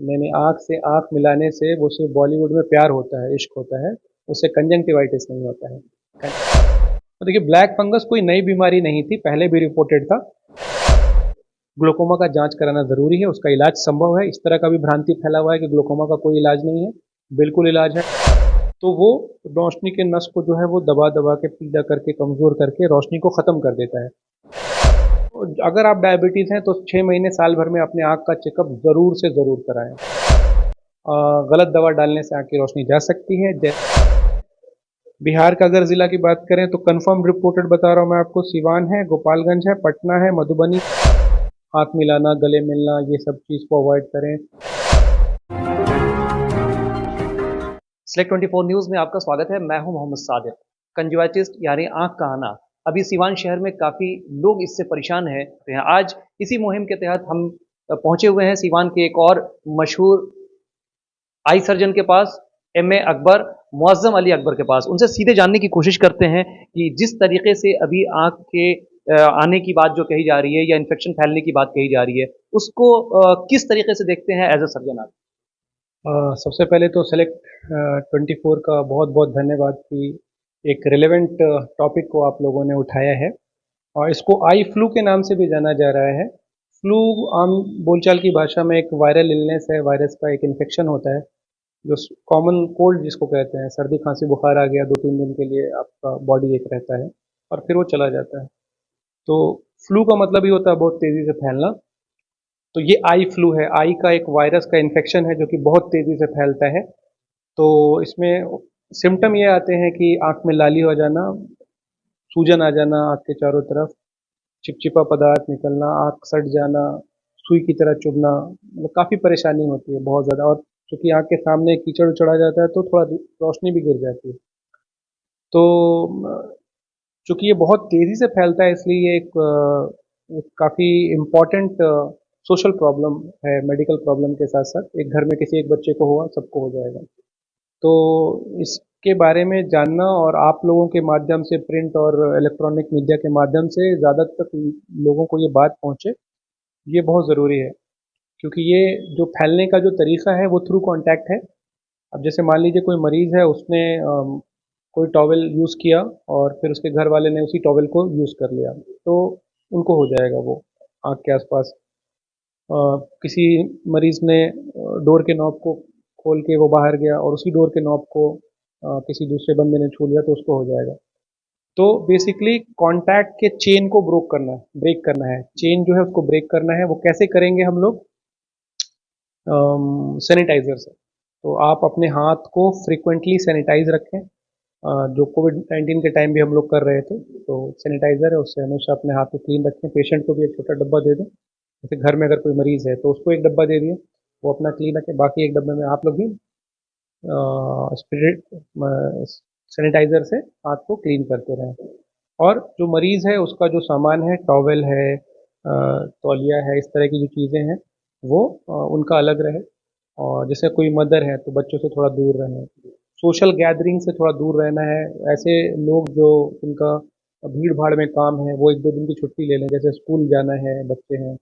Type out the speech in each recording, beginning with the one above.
मैंने आँख से आँख मिलाने से वो सिर्फ बॉलीवुड में प्यार होता है, इश्क होता है, उससे कंजंक्टिवाइटिस नहीं होता है। तो देखिए ब्लैक फंगस कोई नई बीमारी नहीं थी, पहले भी रिपोर्टेड था। ग्लूकोमा का जांच कराना ज़रूरी है, उसका इलाज संभव है। इस तरह का भी भ्रांति फैला हुआ है कि ग्लूकोमा का कोई इलाज नहीं है, बिल्कुल इलाज है। तो वो रोशनी के नस को जो है वो दबा-दबा के, पीला करके, कमज़ोर करके रोशनी को ख़त्म कर देता है। तो अगर आप डायबिटीज़ हैं तो 6 महीने साल भर में अपने आँख का चेकअप ज़रूर से ज़रूर कराएँ। गलत दवा डालने से आँख की रोशनी जा सकती है। बिहार का अगर ज़िला की बात करें तो कन्फर्म रिपोर्टेड बता रहा हूँ मैं आपको, सिवान है, गोपालगंज है, पटना है, मधुबनी। हाथ मिलाना, गले मिलना, ये सब चीज़ को अवॉइड करें। सेलेक्ट 24 न्यूज़ में आपका स्वागत है। मैं हूं मोहम्मद सादिक। कंजुंक्टिविटिस यानी आंख का आना अभी सीवान शहर में काफ़ी लोग इससे परेशान हैं। आज इसी मुहिम के तहत हम पहुंचे हुए हैं सीवान के एक और मशहूर आई सर्जन के पास, एम ए अकबर, मुअज़्ज़म अली अकबर के पास। उनसे सीधे जानने की कोशिश करते हैं कि जिस तरीके से अभी आँख के आने की बात जो कही जा रही है या इन्फेक्शन फैलने की बात कही जा रही है, उसको किस तरीके से देखते हैं एज़ अ सर्जन आप? सबसे पहले तो सेलेक्ट 24 का बहुत-बहुत धन्यवाद कि एक रिलेवेंट टॉपिक को आप लोगों ने उठाया है और इसको आई फ्लू के नाम से भी जाना जा रहा है। फ्लू आम बोलचाल की भाषा में एक वायरल इलनेस है, वायरस का एक इन्फेक्शन होता है, जो कॉमन कोल्ड जिसको कहते हैं, सर्दी खांसी बुखार आ गया 2-3 दिन के लिए आपका बॉडी एक रहता है और फिर वो चला जाता है। तो फ्लू का मतलब ही होता है बहुत तेज़ी से फैलना। तो ये आई फ्लू है, आई का एक वायरस का इन्फेक्शन है जो कि बहुत तेज़ी से फैलता है। तो इसमें सिम्पटम ये आते हैं कि आँख में लाली हो जाना, सूजन आ जाना आँख के चारों तरफ, चिपचिपा पदार्थ निकलना, आँख सट जाना, सुई की तरह चुभना, मतलब काफ़ी परेशानी होती है बहुत ज़्यादा। और चूँकि आँख के सामने कीचड़-उचड़ आ जाता है तो थोड़ा रोशनी भी गिर जाती है। तो चूँकि ये बहुत तेज़ी से फैलता है इसलिए ये एक काफ़ी इम्पोर्टेंट सोशल प्रॉब्लम है, मेडिकल प्रॉब्लम के साथ-साथ। एक घर में किसी एक बच्चे को हुआ, सबको हो जाएगा। तो इसके बारे में जानना और आप लोगों के माध्यम से, प्रिंट और इलेक्ट्रॉनिक मीडिया के माध्यम से ज़्यादा तक लोगों को ये बात पहुँचे, ये बहुत ज़रूरी है। क्योंकि ये जो फैलने का जो तरीका है वो थ्रू कॉन्टैक्ट है। अब जैसे मान लीजिए कोई मरीज़ है, उसने कोई टॉवेल यूज़ किया और फिर उसके घर वाले ने उसी टॉवेल को यूज़ कर लिया, तो उनको हो जाएगा वो आँख के आसपास। अ, किसी मरीज़ ने डोर के नॉब को खोल के वो बाहर गया और उसी डोर के नॉब को किसी दूसरे बंदे ने छू लिया तो उसको हो जाएगा। तो बेसिकली कॉन्टैक्ट के चेन को ब्रेक करना है। चेन जो है उसको ब्रेक करना है, वो कैसे करेंगे हम लोग? सैनिटाइज़र से। तो आप अपने हाथ को फ्रीक्वेंटली सैनिटाइज़ रखें, जो कोविड-19 के टाइम भी हम लोग कर रहे थे, तो सैनिटाइज़र है उससे हमेशा अपने हाथ को क्लीन रखें। पेशेंट को भी एक छोटा डब्बा दे दें, जैसे घर में अगर कोई मरीज़ है तो उसको एक डब्बा दे दिए, वो अपना क्लीन रखे, बाकी एक डब्बे में आप लोग भी स्पिरिट सैनिटाइज़र से हाथ को क्लीन करते रहें। और जो मरीज़ है उसका जो सामान है, टॉवेल है, तौलिया है, इस तरह की जो चीज़ें हैं वो उनका अलग रहे। और जैसे कोई मदर है तो बच्चों से थोड़ा दूर रहें। सोशल गैदरिंग से थोड़ा दूर रहना है। ऐसे लोग जो जिनका भीड़ भाड़ में काम है वो 1-2 दिन की छुट्टी ले लें, जैसे स्कूल जाना है बच्चे हैं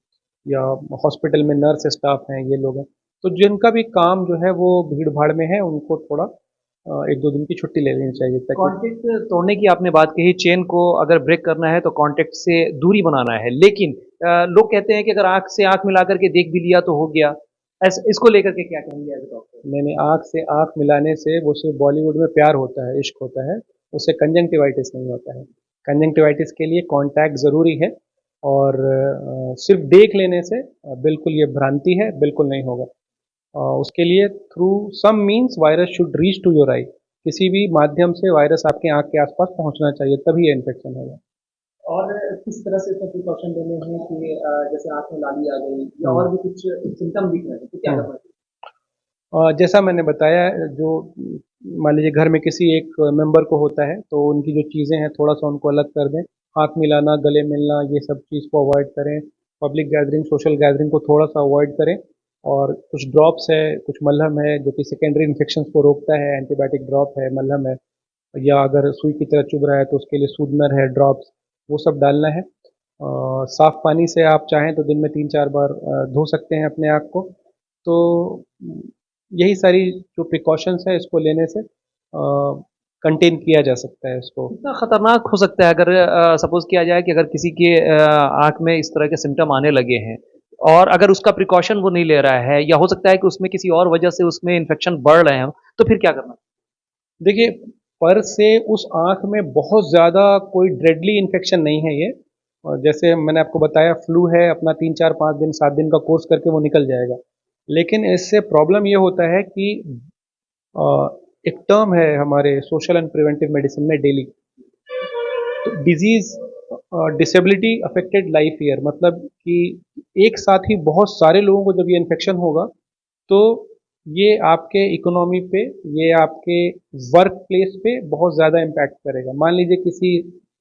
या हॉस्पिटल में नर्स स्टाफ हैं, ये लोग हैं। तो जिनका भी काम जो है वो भीड़ भाड़ में है उनको थोड़ा 1-2 दिन की छुट्टी ले लेनी चाहिए ताकि कॉन्टैक्ट तोड़ने की आपने बात कही, चेन को अगर ब्रेक करना है तो कॉन्टैक्ट से दूरी बनाना है। लेकिन लोग कहते हैं कि अगर आँख से आँख मिला करके देख भी लिया तो हो गया। इसको लेकर के क्या कहेंगे एज़ अ डॉक्टर? मैंने आँख से आँख मिलाने से वो सिर्फ बॉलीवुड में प्यार होता है, इश्क होता है, उससे कंजंक्टिवाइटिस नहीं होता है। कंजंक्टिवाइटिस के लिए कॉन्टैक्ट ज़रूरी है और सिर्फ देख लेने से बिल्कुल ये भ्रांति है, बिल्कुल नहीं होगा। उसके लिए through some means virus should reach to your eye. किसी भी माध्यम से वायरस आपके आँख के आसपास पहुँचना चाहिए, तभी ये इन्फेक्शन होगा। और किस तरह से इसमें प्रिकॉशन लेने हैं कि जैसे आँख में लाली आ गई या हुँ, और भी कुछ सिम्पटम दिख रहे हैं, तो क्या हुँ। करना चाहिए? जैसा मैंने बताया, जो मान लीजिए घर में किसी एक मेंबर को होता है तो उनकी जो चीज़ें हैं थोड़ा-सा उनको अलग कर दें। हाथ मिलाना, गले मिलना, ये सब चीज़ को अवॉइड करें। पब्लिक गैदरिंग, सोशल गैदरिंग को थोड़ा-सा अवॉइड करें। और कुछ ड्रॉप्स है, कुछ मलहम है जो कि सेकेंडरी इन्फेक्शंस को रोकता है, एंटीबायोटिक ड्रॉप है, मलहम है, या अगर सुई की तरह चुभ रहा है तो उसके लिए सूदनर है, ड्रॉप्स, वो सब डालना है। साफ़ पानी से आप चाहें तो दिन में 3-4 बार धो सकते हैं अपने आँख को। तो यही सारी जो प्रिकॉशंस है इसको लेने से कंटेन किया जा सकता है इसको। कितना खतरनाक हो सकता है अगर सपोज किया जाए कि अगर किसी के आँख में इस तरह के सिम्पटम आने लगे हैं और अगर उसका प्रिकॉशन वो नहीं ले रहा है या हो सकता है कि उसमें किसी और वजह से उसमें इन्फेक्शन बढ़ रहे हैं, तो फिर क्या करना? देखिए, पर से उस आँख में बहुत ज़्यादा कोई डेडली इन्फेक्शन नहीं है ये। और जैसे मैंने आपको बताया फ्लू है, अपना 3, 4, 5 दिन, 7 दिन का कोर्स करके वो निकल जाएगा। लेकिन इससे प्रॉब्लम ये होता है कि अ, एक टर्म है हमारे सोशल एंड प्रिवेंटिव मेडिसिन में डेली, तो disease disability affected life year, मतलब कि एक साथ ही बहुत सारे लोगों को जब ये इन्फेक्शन होगा, तो ये आपके इकोनॉमी पे, ये आपके वर्क प्लेस पे बहुत ज़्यादा इम्पैक्ट करेगा। मान लीजिए किसी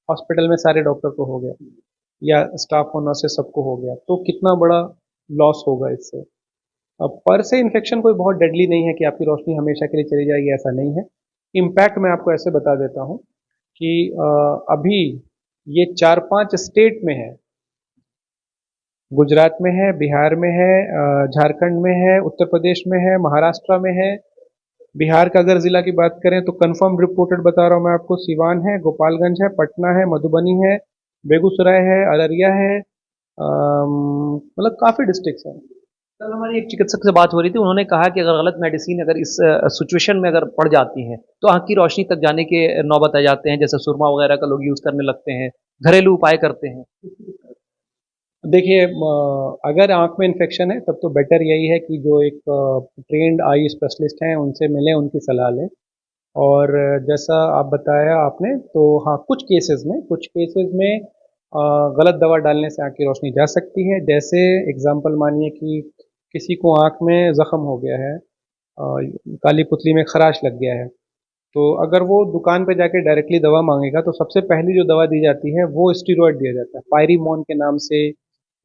हॉस्पिटल में सारे डॉक्टर को हो गया या स्टाफ और नर्सेस सबको हो गया, तो कितना बड़ा लॉस होगा इससे। अब पर से इन्फेक्शन कोई बहुत डेडली नहीं है कि आपकी रोशनी हमेशा के लिए चली जाएगी, ऐसा नहीं है। इम्पैक्ट मैं आपको ऐसे बता देता हूँ कि अभी ये 4-5 स्टेट में है। गुजरात में है, बिहार में है, झारखंड में है, उत्तर प्रदेश में है, महाराष्ट्र में है। बिहार का अगर ज़िला की बात करें तो कंफर्म रिपोर्टेड बता रहा हूँ मैं आपको, सिवान है, गोपालगंज है, पटना है, मधुबनी है, बेगूसराय है, अररिया है, मतलब काफ़ी डिस्ट्रिक्ट्स हैं। कल हमारी एक चिकित्सक से बात हो रही थी, उन्होंने कहा कि अगर गलत मेडिसिन अगर इस सिचुएशन में अगर पड़ जाती हैं, तो आँख की रोशनी तक जाने के नौबत आ जाते हैं, जैसे सुरमा वगैरह का लोग यूज़ करने लगते हैं, घरेलू उपाय करते हैं। देखिए, अगर आँख में इन्फेक्शन है तब तो बेटर यही है कि जो एक ट्रेन्ड आई स्पेशलिस्ट हैं उनसे मिलें, उनकी सलाह लें। और जैसा आप बताया आपने, तो हाँ, कुछ केसेस में गलत दवा डालने से आँख की रोशनी जा सकती है। जैसे एग्ज़ाम्पल मानिए कि किसी को आँख में ज़ख्म हो गया है, काली पुतली में खराश लग गया है, तो अगर वो दुकान पे जाके डायरेक्टली दवा माँगेगा तो सबसे पहली जो दवा दी जाती है वो स्टेरॉइड दिया जाता है, पायरीमोन के नाम से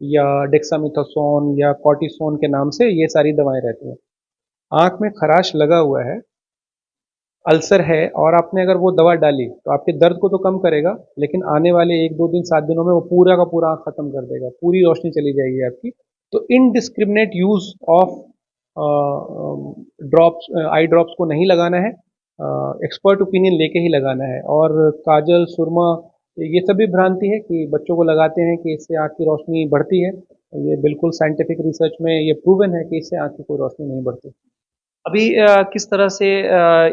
या डेक्सामेथासोन या कॉर्टिसोन के नाम से ये सारी दवाएँ रहती हैं। आँख में खराश लगा हुआ है, अल्सर है, और आपने अगर वो दवा डाली तो आपके दर्द को तो कम करेगा, लेकिन आने वाले 1-2 दिन, 7 दिनों में वो पूरा का पूरा आँख खत्म कर देगा, पूरी रोशनी चली जाएगी आपकी। तो indiscriminate use of drops, eye drops को नहीं लगाना है, एक्सपर्ट ओपिनियन लेके ही लगाना है। और काजल, सुरमा, ये सभी भ्रांति है कि बच्चों को लगाते हैं कि इससे आँख की रोशनी बढ़ती है। ये बिल्कुल साइंटिफिक रिसर्च में ये प्रूवन है कि इससे आँख की कोई रोशनी नहीं बढ़ती। अभी किस तरह से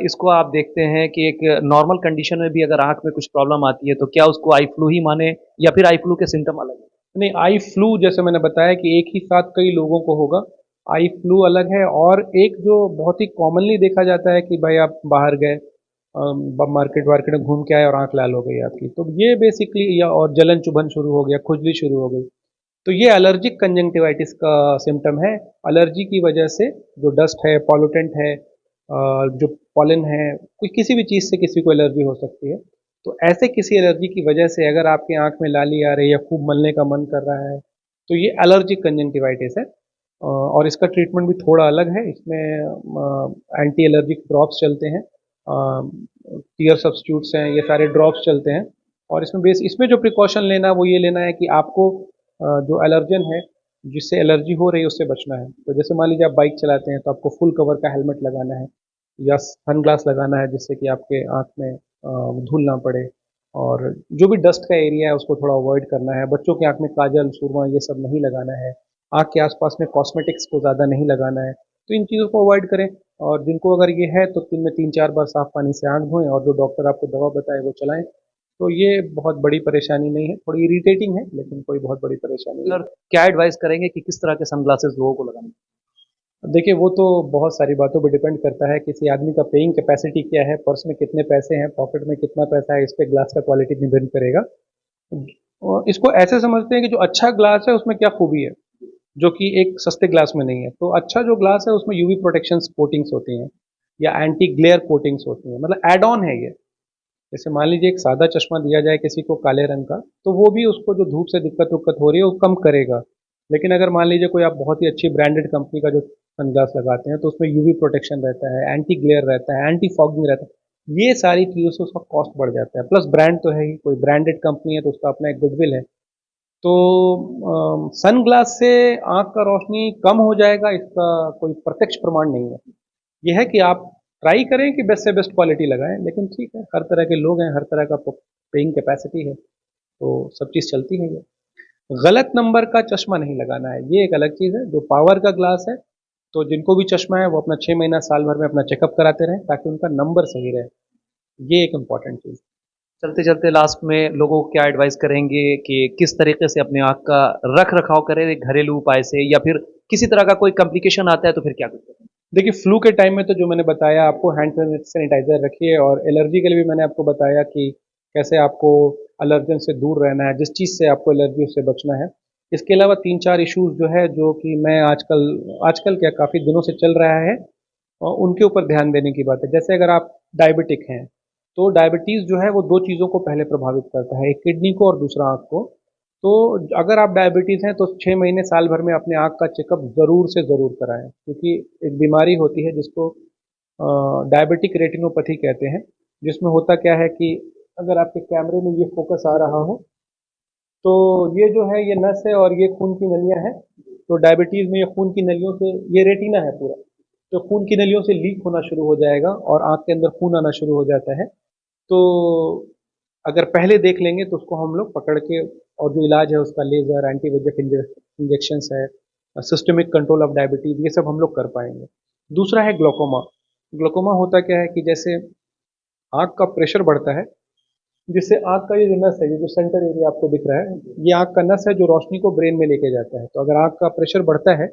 इसको आप देखते हैं कि एक नॉर्मल कंडीशन में भी अगर आँख में कुछ प्रॉब्लम आती है, तो क्या उसको आई फ्लू ही माने या फिर आई फ्लू के सिम्पटम अलग हैं? नहीं, आई फ्लू जैसे मैंने बताया कि एक ही साथ कई लोगों को होगा। आई फ्लू अलग है, और एक जो बहुत ही कॉमनली देखा जाता है कि भाई आप बाहर गए, मार्केट वार्केट में घूम के आए और आंख लाल हो गई आपकी, तो ये बेसिकली, या और जलन चुभन शुरू हो गया, खुजली शुरू हो गई, तो ये एलर्जिक कंजंक्टिवाइटिस का सिम्टम है। एलर्जी की वजह से जो डस्ट है, पॉल्यूटेंट है, जो पॉलन है, कोई किसी भी चीज़ से किसी को एलर्जी हो सकती है। तो ऐसे किसी एलर्जी की वजह से अगर आपकी आंख में लाली आ रही है या खूब मलने का मन कर रहा है, तो ये एलर्जिक कंजंक्टिवाइटिस है। और इसका ट्रीटमेंट भी थोड़ा अलग है। इसमें एंटी एलर्जिक ड्रॉप्स चलते हैं, टीयर सब्स्टिट्यूट्स हैं, ये सारे ड्रॉप्स चलते हैं। और इसमें जो प्रिकॉशन लेना वो ये लेना है कि आपको जो एलर्जन है, जिससे एलर्जी हो रही है, उससे बचना है। तो जैसे मान लीजिए आप बाइक चलाते हैं तो आपको फुल कवर का हेलमेट लगाना है या सन ग्लास लगाना है, जिससे कि आपके आँख में धूल ना पड़े। और जो भी डस्ट का एरिया है उसको थोड़ा अवॉइड करना है। बच्चों की आँख में काजल, सुरमा ये सब नहीं लगाना है। आँख के आसपास में कॉस्मेटिक्स को ज़्यादा नहीं लगाना है। तो इन चीज़ों को अवॉइड करें। और जिनको अगर ये है तो दिन में 3-4 बार साफ पानी से आँख धोएं और जो डॉक्टर आपको दवा बताए वो चलाएं। तो ये बहुत बड़ी परेशानी नहीं है, थोड़ी इरिटेटिंग है लेकिन कोई बहुत बड़ी परेशानी नहीं और है। क्या एडवाइस करेंगे कि किस तरह के सनग्लासेस लोगों को लगाने? देखिए, वो तो बहुत सारी बातों पे डिपेंड करता है, किसी आदमी का पेइंग कैपेसिटी क्या है, पर्स में कितने पैसे हैं, पॉकेट में कितना पैसा है, इस पे ग्लास का क्वालिटी निर्भर करेगा। और इसको ऐसे समझते हैं कि जो अच्छा ग्लास है उसमें क्या खूबी है, जो कि एक सस्ते ग्लास में नहीं है। तो अच्छा जो ग्लास है उसमें यूवी प्रोटेक्शन कोटिंग्स होती हैं या एंटी ग्लेयर कोटिंग्स होती हैं, मतलब एड ऑन है ये। जैसे मान लीजिए एक सादा चश्मा दिया जाए किसी को काले रंग का, तो वो भी उसको जो धूप से दिक्कत उक्कत हो रही है वो कम करेगा। लेकिन अगर मान लीजिए कोई आप बहुत ही अच्छी ब्रांडेड कंपनी का जो सनग्लास लगाते हैं तो उसमें यूवी प्रोटेक्शन रहता है, एंटी ग्लेयर रहता है, एंटी फॉगिंग रहता है, ये सारी चीज़ों से उसका कॉस्ट बढ़ जाता है। प्लस ब्रांड तो है ही, कोई ब्रांडेड कंपनी है तो उसका अपना एक गुडविल है। तो सन ग्लास से आँख का रोशनी कम हो जाएगा इसका कोई प्रत्यक्ष प्रमाण नहीं है। ये है कि आप ट्राई करें कि बेस्ट से बेस्ट क्वालिटी लगाएं, लेकिन ठीक है, हर तरह के लोग हैं, हर तरह का पेइंग कैपेसिटी है, तो सब चीज़ चलती है ये। गलत नंबर का चश्मा नहीं लगाना है, ये एक अलग चीज़ है। जो पावर का ग्लास है, तो जिनको भी चश्मा है वो अपना 6 महीना साल भर में अपना चेकअप कराते रहें ताकि उनका नंबर सही रहे। ये एक इम्पॉर्टेंट चीज़। चलते चलते लास्ट में लोगों को क्या एडवाइस करेंगे कि किस तरीके से अपने आँख का रख रखाव करें घरेलू उपाय से, या फिर किसी तरह का कोई कॉम्प्लिकेशन आता है तो फिर क्या करते हैं? देखिए, फ्लू के टाइम में तो जो मैंने बताया आपको, हैंड सैनिटाइजर रखिए, और एलर्जी के लिए भी मैंने आपको बताया कि कैसे आपको एलर्जन से दूर रहना है, जिस चीज़ से आपको एलर्जी उससे बचना है। इसके अलावा 3-4 इश्यूज जो है, जो कि मैं आजकल आजकल क्या काफ़ी दिनों से चल रहा है, और उनके ऊपर ध्यान देने की बात है। जैसे अगर आप डायबिटिक हैं, तो डायबिटीज़ जो है वो 2 चीज़ों को पहले प्रभावित करता है, एक किडनी को और दूसरा आँख को। तो अगर आप डायबिटीज़ हैं तो 6 महीने साल भर में अपने आँख का चेकअप ज़रूर से ज़रूर कराएँ, क्योंकि एक बीमारी होती है जिसको डायबिटिक रेटिनोपैथी कहते हैं, जिसमें होता क्या है कि अगर आपके कैमरे में ये फ़ोकस आ रहा हो, तो ये जो है ये नस है और ये खून की नलियाँ हैं। तो डायबिटीज़ में ये खून की नलियों से, ये रेटिना है पूरा, तो खून की नलियों से लीक होना शुरू हो जाएगा और आँख के अंदर खून आना शुरू हो जाता है। तो अगर पहले देख लेंगे तो उसको हम लोग पकड़ के, और जो इलाज है उसका लेज़र, एंटी VEGF इंजेक्शंस है, सिस्टमिक कंट्रोल ऑफ डायबिटीज़, ये सब हम लोग कर पाएँगे। दूसरा है ग्लोकोमा। ग्लोकोमा होता क्या है कि जैसे आँख का प्रेशर बढ़ता है, जिससे आँख का ये जो नस है, ये जो सेंटर एरिया आपको दिख रहा है, ये आँख का नस है जो रोशनी को ब्रेन में लेके जाता है। तो अगर आँख का प्रेशर बढ़ता है,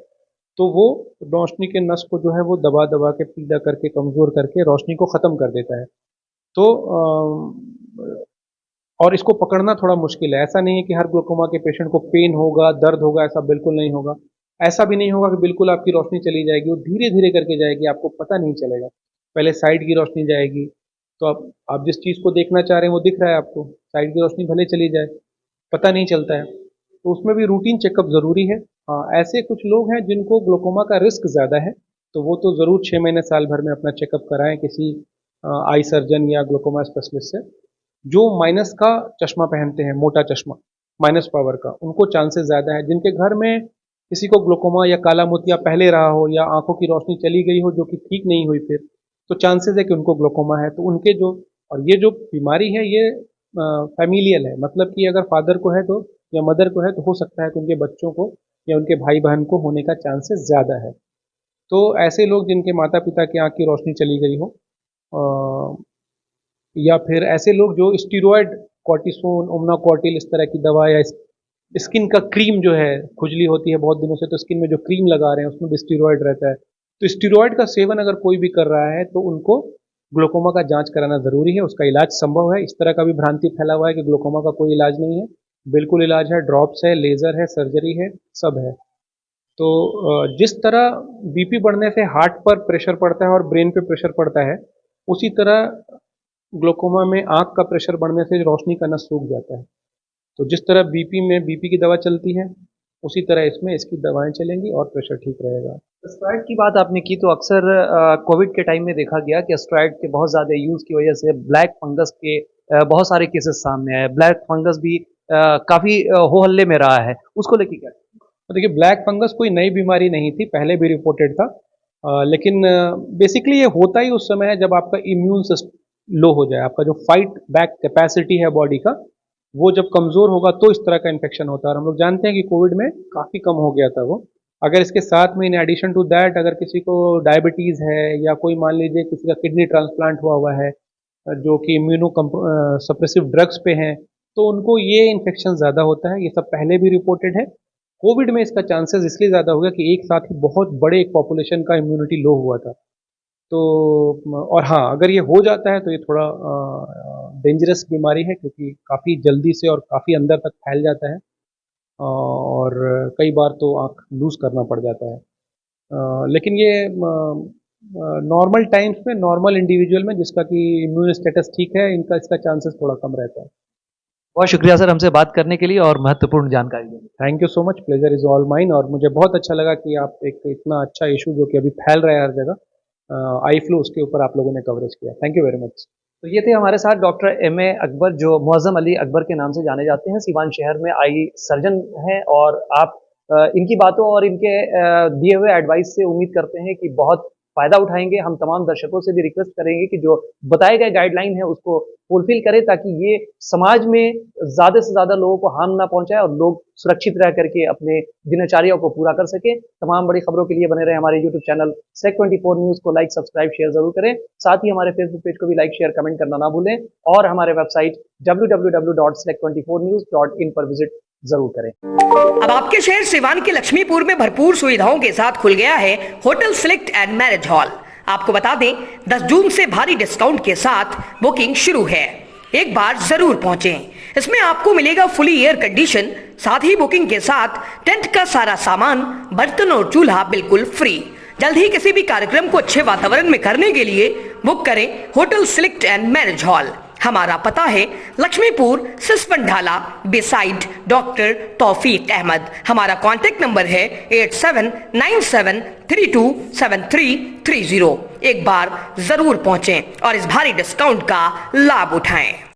तो वो रोशनी के नस को जो है वो दबा-दबा के, पीला करके, कमज़ोर करके रोशनी को ख़त्म कर देता है। तो और इसको पकड़ना थोड़ा मुश्किल है। ऐसा नहीं है कि हर ग्लोकोमा के पेशेंट को पेन होगा, दर्द होगा, ऐसा बिल्कुल नहीं होगा। ऐसा भी नहीं होगा कि बिल्कुल आपकी रोशनी चली जाएगी, वो धीरे-धीरे करके जाएगी, आपको पता नहीं चलेगा। पहले साइड की रोशनी जाएगी, तो आप जिस चीज़ को देखना चाह रहे हैं वो दिख रहा है आपको, साइड की रोशनी भले चली जाए, पता नहीं चलता है। तो उसमें भी रूटीन चेकअप ज़रूरी है। हाँ, ऐसे कुछ लोग हैं जिनको ग्लोकोमा का रिस्क ज़्यादा है, तो वो तो ज़रूर 6 महीने साल भर में अपना चेकअप कराएँ किसी आई सर्जन या ग्लोकोमा स्पेशलिस्ट से। जो माइनस का चश्मा पहनते हैं, मोटा चश्मा, माइनस पावर का, उनको चांसेस ज़्यादा है। जिनके घर में किसी को ग्लोकोमा या काला मोतिया पहले रहा हो, या आंखों की रोशनी चली गई हो जो कि ठीक नहीं हुई फिर, तो चांसेस है कि उनको ग्लोकोमा है। तो उनके जो, और ये जो बीमारी है ये फैमिलियल है, मतलब कि अगर फादर को है तो, या मदर को है, तो हो सकता है कि उनके बच्चों को या उनके भाई बहन को होने का चांसेस ज़्यादा है। तो ऐसे लोग जिनके माता पिता की आँख की रोशनी चली गई हो, या फिर ऐसे लोग जो स्टीरॉयड, कॉर्टिसोन, ओमनाकॉर्टिल, इस तरह की दवा, या स्किन का क्रीम जो है, खुजली होती है बहुत दिनों से, तो स्किन में जो क्रीम लगा रहे हैं उसमें भी स्टीरॉयड रहता है। तो स्टीरॉयड का सेवन अगर कोई भी कर रहा है तो उनको ग्लोकोमा का जांच कराना ज़रूरी है, उसका इलाज संभव है। इस तरह का भी भ्रांति फैला हुआ है कि ग्लोकोमा का कोई इलाज नहीं है, बिल्कुल इलाज है, ड्रॉप्स है, लेज़र है, सर्जरी है, सब है। तो जिस तरह बीपी बढ़ने से हार्ट पर प्रेशर पड़ता है और ब्रेन पे प्रेशर पड़ता है, उसी तरह ग्लोकोमा में आँख का प्रेशर बढ़ने से रोशनी का नस सूख जाता है। तो जिस तरह बीपी में बीपी की दवा चलती है, उसी तरह इसमें इसकी दवाएँ चलेंगी और प्रेशर ठीक रहेगा। स्टेरॉइड की बात आपने की, तो अक्सर कोविड के टाइम में देखा गया कि स्टेरॉइड के बहुत ज़्यादा यूज़ की वजह से ब्लैक फंगस के बहुत सारे केसेस सामने आए। ब्लैक फंगस भी काफ़ी हो हल्ले में रहा है, उसको लेके क्या? तो देखिए, ब्लैक फंगस कोई नई बीमारी नहीं थी, पहले भी रिपोर्टेड था। लेकिन बेसिकली ये होता ही उस समय है जब आपका इम्यून सिस्टम लो हो जाए, आपका जो फाइट बैक कैपेसिटी है बॉडी का, वो जब कमज़ोर होगा तो इस तरह का इन्फेक्शन होता है। और हम लोग जानते हैं कि कोविड में काफ़ी कम हो गया था वो। अगर इसके साथ में इन एडिशन टू दैट अगर किसी को डायबिटीज़ है, या कोई मान लीजिए किसी का किडनी ट्रांसप्लांट हुआ हुआ है, जो कि इम्यूनो सप्रेसिव ड्रग्स पे हैं, तो उनको ये इन्फेक्शन ज़्यादा होता है। ये सब पहले भी रिपोर्टेड है। कोविड में इसका चांसेस इसलिए ज़्यादा हो गया कि एक साथ ही बहुत बड़े एक पॉपुलेशन का इम्यूनिटी लो हुआ था। तो और हाँ, अगर ये हो जाता है तो ये थोड़ा डेंजरस बीमारी है, क्योंकि काफ़ी जल्दी से और काफ़ी अंदर तक फैल जाता है, और कई बार तो आँख लूज़ करना पड़ जाता है। लेकिन ये नॉर्मल टाइम्स में, नॉर्मल इंडिविजुअल में जिसका कि इम्यून स्टेटस ठीक है, इनका इसका चांसेस थोड़ा कम रहता है। बहुत शुक्रिया सर हमसे बात करने के लिए और महत्वपूर्ण जानकारी देने के लिए। Thank you so much, pleasure is all mine. और मुझे बहुत अच्छा लगा कि आप एक इतना अच्छा इशू जो कि अभी फैल रहा है हर जगह, आई फ्लू, उसके ऊपर आप लोगों ने कवरेज किया। Thank you very much. तो ये थे हमारे साथ डॉक्टर एम ए अकबर, जो मुअज़्ज़म अली अकबर के नाम से जाने जाते हैं। सीवान शहर में आई सर्जन हैं और आप इनकी बातों और इनके दिए हुए एडवाइस से उम्मीद करते हैं कि बहुत फ़ायदा उठाएंगे। हम तमाम दर्शकों से भी रिक्वेस्ट करेंगे कि जो बताए गए गाइडलाइन है उसको फुलफिल करें, ताकि ये समाज में ज़्यादा से ज़्यादा लोगों को हार्म ना पहुंचाए और लोग सुरक्षित रह करके अपने दिनचर्या को पूरा कर सकें। तमाम बड़ी खबरों के लिए बने रहे हमारे यूट्यूब चैनल SELECT24 न्यूज़ को लाइक, सब्सक्राइब, शेयर जरूर करें। साथ ही हमारे फेसबुक पेज को भी लाइक, शेयर, कमेंट करना ना भूलें और हमारे वेबसाइट www.select24news.in पर विजिट जरूर करें। अब आपके शहर सिवान के लक्ष्मीपुर में भरपूर सुविधाओं के साथ खुल गया है hotel select and marriage hall. आपको बता दें 10 जून से भारी डिस्काउंट के साथ बुकिंग शुरू है। एक बार जरूर पहुंचें। इसमें आपको मिलेगा फुली एयर कंडीशन, साथ ही बुकिंग के साथ टेंट का सारा सामान, बर्तन और चूल्हा बिल्कुल फ्री। जल्द ही किसी भी कार्यक्रम को अच्छे वातावरण में करने के लिए बुक करें hotel select and marriage hall. हमारा पता है लक्ष्मीपुर सिसवन ढाला बिसाइड डॉक्टर तौफीक अहमद। हमारा कॉन्टेक्ट नंबर है 8797327330। एक बार जरूर पहुंचें और इस भारी डिस्काउंट का लाभ उठाएं।